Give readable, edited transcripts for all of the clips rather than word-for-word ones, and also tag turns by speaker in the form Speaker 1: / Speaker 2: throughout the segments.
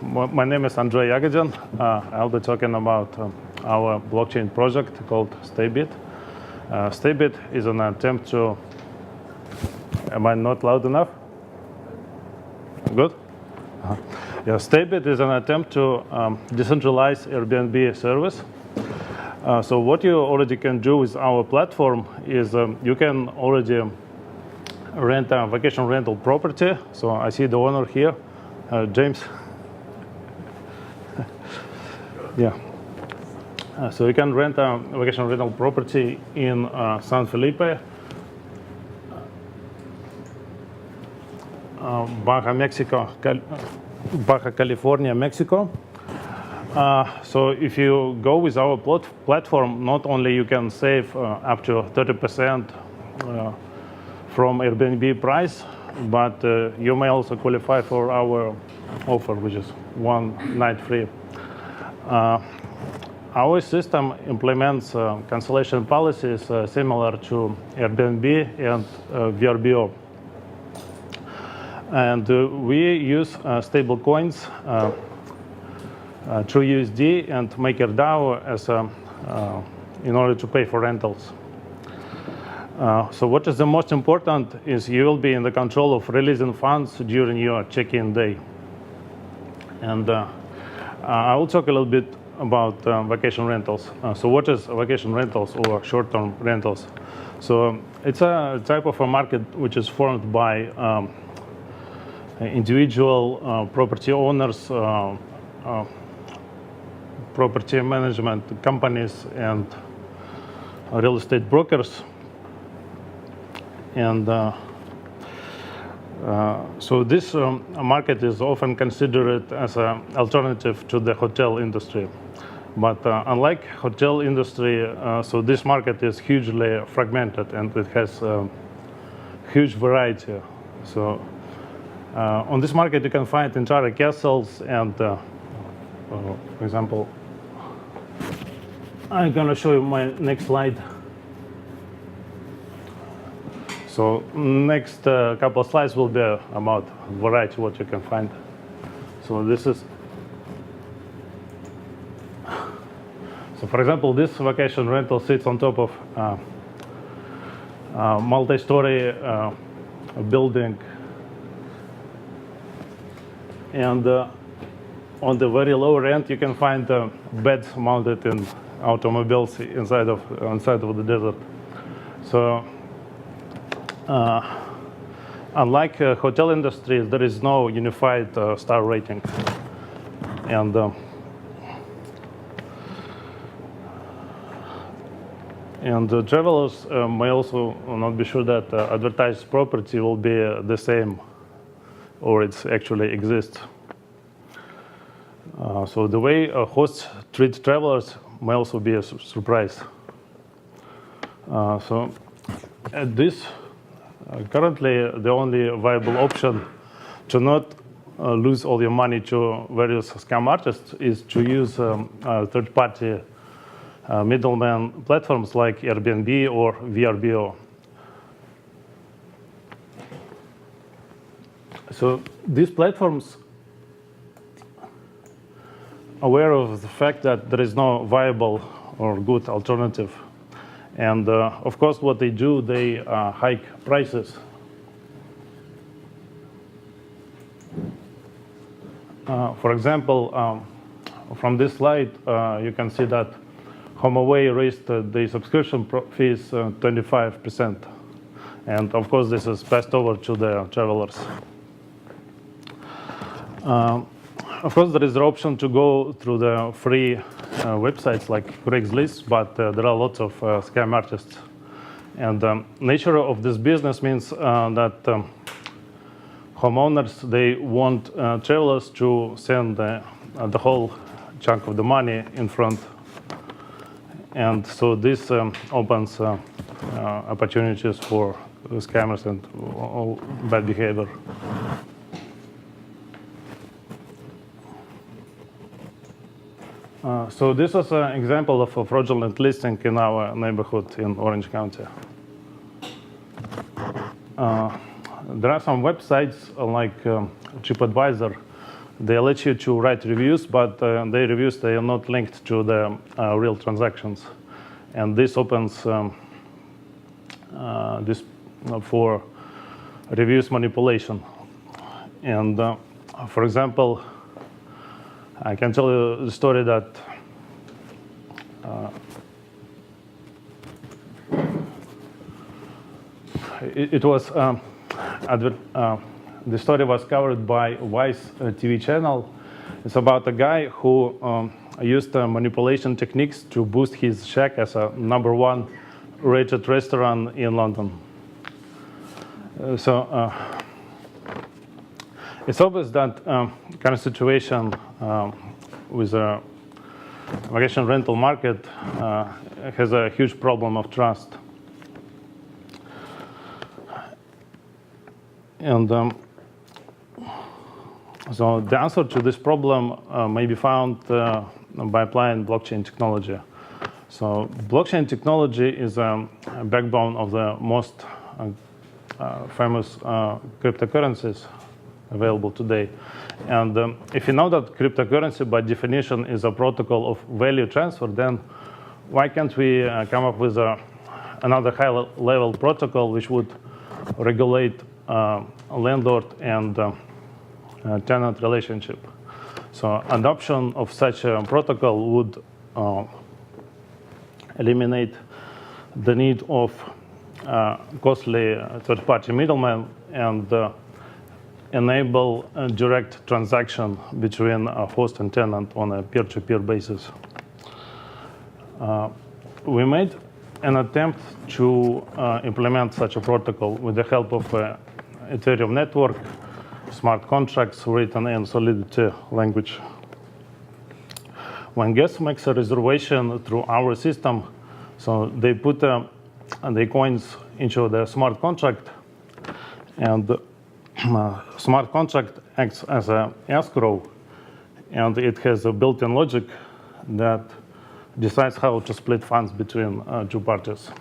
Speaker 1: My name is Andrei Jagodin. I'll be talking about our blockchain project called Staybit. Staybit is an attempt to. Am I not loud enough? Good? Yeah, Staybit is an attempt to decentralize Airbnb service. So what you already can do with our platform is you can already rent a vacation rental property. So I see the owner here, James. Yeah. So you can rent a vacation rental property in San Felipe, Baja California, Mexico. So if you go with our platform, not only you can save up to 30% from Airbnb price, but you may also qualify for our offer, which is 1 night free. Our system implements cancellation policies similar to Airbnb and VRBO. And we use stable coins, True USD and MakerDAO as in order to pay for rentals. So what is the most important is you will be in the control of releasing funds during your check-in day. And I will talk a little bit about vacation rentals. So what is vacation rentals or short-term rentals? So it's a type of a market which is formed by individual property owners, property management companies, and real estate brokers. And so this market is often considered as an alternative to the hotel industry. But unlike hotel industry, so this market is hugely fragmented and it has huge variety. So on this market you can find entire castles and, for example, I'm going to show you my next slide. So next couple of slides will be about variety, what you can find. So this is, so for example, this vacation rental sits on top of multi-story building, and on the very lower end you can find beds mounted in automobiles inside of the desert. So unlike hotel industries, there is no unified star rating, and the travelers may also not be sure that advertised property will be the same or it actually exists. So the way hosts treat travelers may also be a surprise. So at this, currently the only viable option to not lose all your money to various scam artists is to use third-party middleman platforms like Airbnb or VRBO. So these platforms are aware of the fact that there is no viable or good alternative. And of course, what they do, they hike prices. For example, from this slide, you can see that HomeAway raised the subscription fees 25%. And of course, this is passed over to the travelers. Of course, there is the option to go through the free websites like Craigslist, but there are lots of scam artists. And the nature of this business means that homeowners, they want travelers to send the whole chunk of the money in front. And so this opens opportunities for scammers and all bad behavior. So this is an example of a fraudulent listing in our neighborhood in Orange County. There are some websites like TripAdvisor they let you to write reviews, but their reviews, they are not linked to the real transactions. And this opens this for reviews manipulation. And for example, I can tell you the story that it was the story was covered by Vice TV channel. It's about a guy who used manipulation techniques to boost his shack as a #1 rated restaurant in London. So it's obvious that kind of situation with a vacation rental market has a huge problem of trust. And so the answer to this problem may be found by applying blockchain technology. So blockchain technology is a backbone of the most famous cryptocurrencies available today. And if you know that cryptocurrency by definition is a protocol of value transfer, then why can't we come up with another high-level protocol which would regulate landlord and tenant relationship? So adoption of such a protocol would eliminate the need of costly third-party middlemen and enable a direct transaction between a host and tenant on a peer-to-peer basis. We made an attempt to implement such a protocol with the help of Ethereum network, smart contracts written in Solidity language. When guests make a reservation through our system, so they put their coins into the smart contract, and the smart contract acts as an escrow, and it has a built-in logic that decides how to split funds between two parties.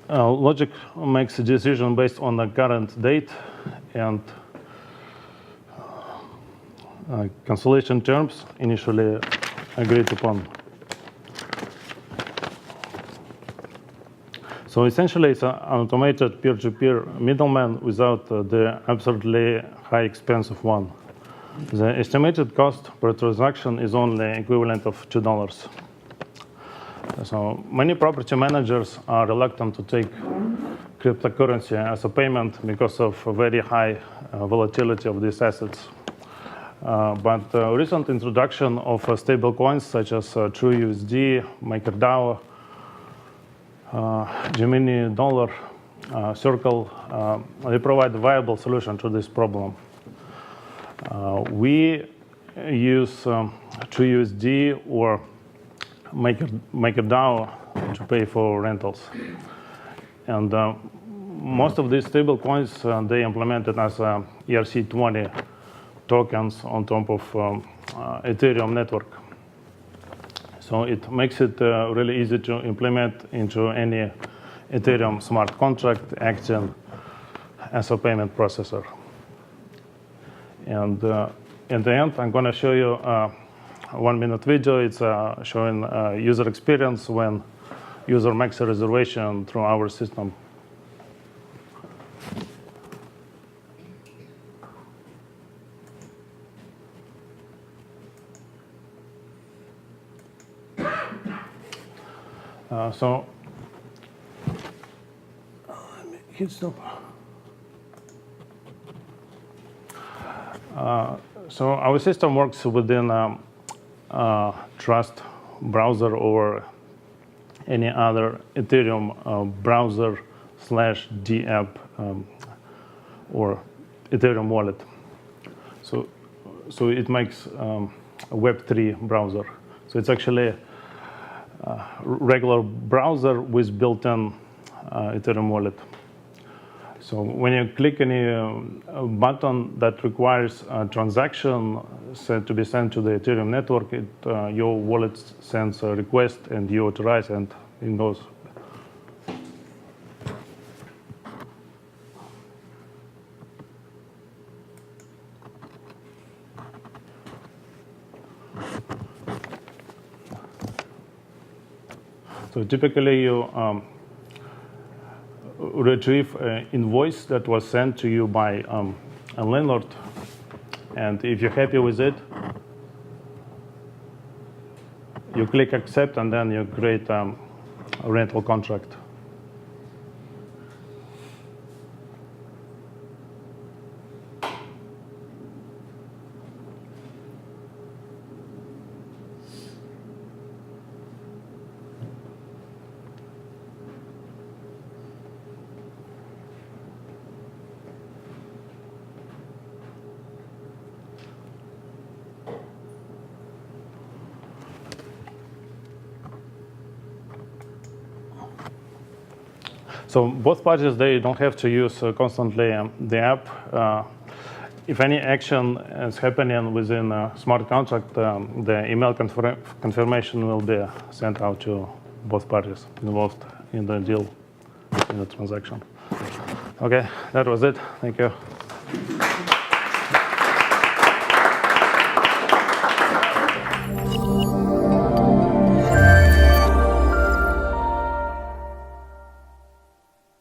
Speaker 1: Logic makes a decision based on the current date and cancellation terms initially agreed upon. So essentially, it's an automated peer-to-peer middleman without the absurdly high expensive one. The estimated cost per transaction is only equivalent of $2. So many property managers are reluctant to take cryptocurrency as a payment because of very high volatility of these assets. But recent introduction of stable coins such as TrueUSD, MakerDAO, Gemini Dollar, Circle, they provide a viable solution to this problem. We use TrueUSD or MakerDAO to pay for rentals. And most of these stable coins, they implemented as ERC20 tokens on top of Ethereum network. So it makes it really easy to implement into any Ethereum smart contract acting as a payment processor. And in the end, I'm going to show you a 1-minute video. It's showing user experience when user makes a reservation through our system. So let me hit stop. So our system works within Trust browser or any other Ethereum browser /D app or Ethereum wallet. So it makes a Web3 browser. So it's actually a regular browser with built-in Ethereum wallet. So when you click any button that requires a transaction to be sent to the Ethereum network, your wallet sends a request and you authorize and it goes. So typically you retrieve an invoice that was sent to you by a landlord, and if you're happy with it, you click accept, and then you create a rental contract. So both parties, they don't have to use constantly the app. If any action is happening within a smart contract, the email confirmation will be sent out to both parties involved in the deal, in the transaction. Okay, that was it. Thank you.